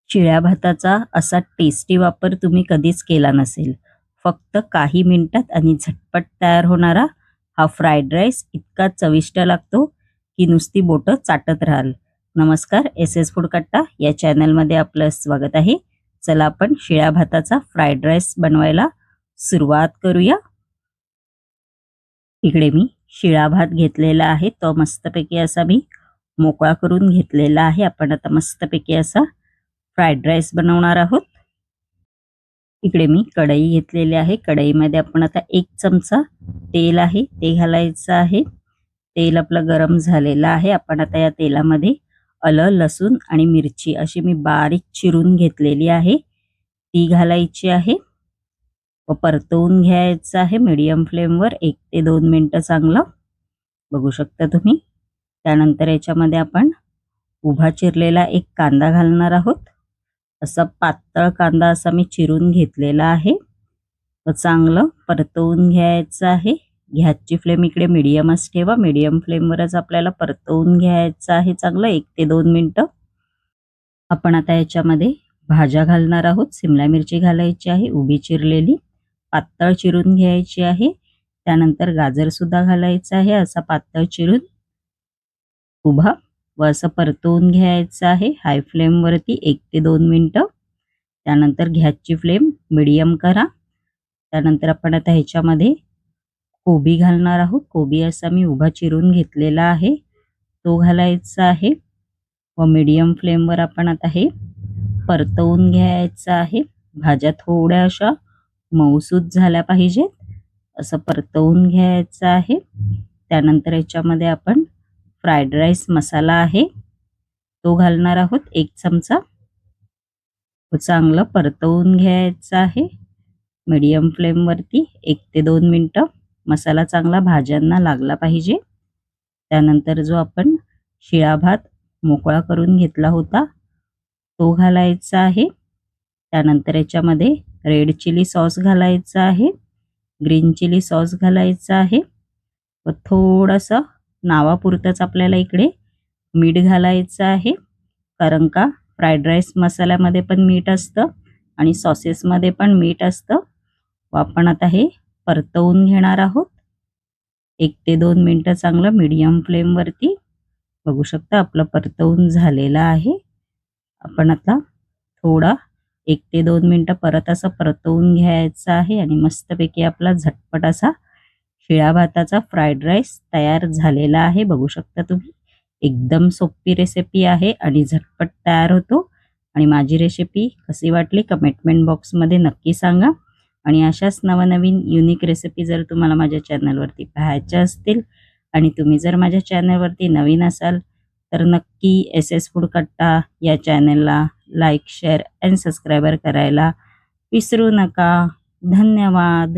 शिळ्या भाताचा असा टेस्टी वापर तुम्ही कधीच केला नसेल. फक्त काही मिनिटात आणि झटपट तयार होणारा हा फ्राईड राईस इतका चविष्ट लागतो की नुसती बोटं चाटत राहाल. नमस्कार, एस एस फूड कट्टा या चॅनलमध्ये आपलं स्वागत आहे. चला आपण शिळ्या भाताचा फ्राईड राईस बनवायला सुरुवात करूया. इकडे मी शिळा भात घेतलेला आहे, तो मस्तपैकी असा मी मोकळा करून घेतलेला आहे. आपण आता मस्तपैकी असा फ्राईड राईस बनवणार आहोत. इकडे मी कढई घेतलेली आहे. कढईमध्ये आपण आता 1 चमचा तेल आहे ते घालायचं आहे. तेल आपलं गरम झालेलं आहे. आपण आता या तेलामध्ये आलं, लसूण आणि मिरची अशी मी बारीक चिरून घेतलेली आहे ती घालायची आहे व परतवून घ्यायचं आहे मीडियम फ्लेमवर 1 ते 2 मिनिटं चांगलं. बघू शकता तुम्ही. त्यानंतर याच्यामध्ये आपण उभा चिरलेला एक कांदा घालणार आहोत. असा पातळ कांदा असा मी चिरून घेतलेला आहे व चांगलं परतवून घ्यायचं आहे. गॅसची फ्लेम इकडे मीडियमच ठेवा. मीडियम फ्लेमवरच आपल्याला परतवून घ्यायचं आहे चांगलं 1 ते 2 मिनिटं. आपण आता याच्यामध्ये भाज्या घालणार आहोत. शिमला मिरची घालायची आहे उभी चिरलेली, पातळ चिरून घ्यायची आहे. त्यानंतर गाजर सुद्धा घालायचं आहे असा पातळ चिरून उभा व असं परतवून घ्यायचं आहे हाय फ्लेमवरती 1 ते 2 मिनिटं. त्यानंतर गॅसची फ्लेम मीडियम करा. त्यानंतर आपण आता ह्याच्यामध्ये कोबी घालणार आहोत. कोबी असा मी उभा चिरून घेतलेला आहे तो घालायचा आहे व मीडियम फ्लेमवर आपण आता हे परतवून घ्यायचं आहे. भाज्या थोड्या अशा मऊसूत झाल्या पाहिजेत असं परतवून घ्यायचं आहे. त्यानंतर याच्यामध्ये आपण फ्राईड राईस मसाला आहे तो घालणार आहोत 1 चमचा. चांगलं परतवून घ्यायचं आहे मीडियम फ्लेमवरती 1 ते 2 मिनिटं. मसाला चांगला भाज्यांना लागला पाहिजे. त्यानंतर जो आपण शिळा भात मोकळा करून घेतला होता तो घालायचा आहे. त्यानंतर याच्यामध्ये रेड चिली सॉस घालायचा आहे, ग्रीन चिली सॉस घालायचा आहे व थोडंसं नावापुरतंच आपल्याला इकडे मीठ घालायचं आहे. कारण का फ्राईड राईस मसाल्यामध्ये पण मीठ असतं आणि सॉसेसमध्ये पण मीठ असतं व आपण आता हे परतवून घेणार आहोत 1 ते 2 मिनिटं चांगलं मीडियम फ्लेमवरती. बघू शकता आपलं परतवून झालेलं आहे. आपण आता थोडा 1 ते 2 मिनिटं परत असं परतवून घ्यायचं आहे आणि मस्तपैकी आपला झटपट असा शिळ्या भाताचा फ्राईड राईस तयार झालेला आहे. बघू शकता तुम्ही. एकदम सोपी रेसिपी आहे आणि झटपट तयार होतो. आणि माझी रेसिपी कशी वाटली कमेंट बॉक्समध्ये नक्की सांगा. आणि अशाच नवनवीन युनिक रेसिपी जर तुम्हाला माझ्या चॅनलवरती पाहायच्या असतील आणि तुम्ही जर माझ्या चॅनलवरती नवीन असाल तर नक्की एस एस फूड कट्टा या चॅनलला लाईक, शेअर आणि सबस्क्राईबर करायला विसरू नका. धन्यवाद.